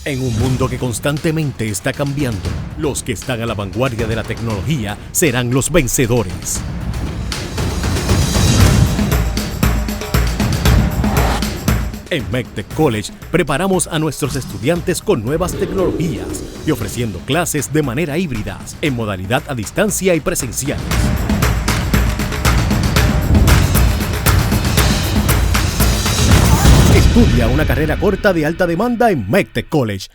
En un mundo que constantemente está cambiando, los que están a la vanguardia de la tecnología serán los vencedores. En MECTEC College preparamos a nuestros estudiantes con nuevas tecnologías y ofreciendo clases de manera híbrida, en modalidad a distancia y presenciales. Estudia una carrera corta de alta demanda en MECTEC College.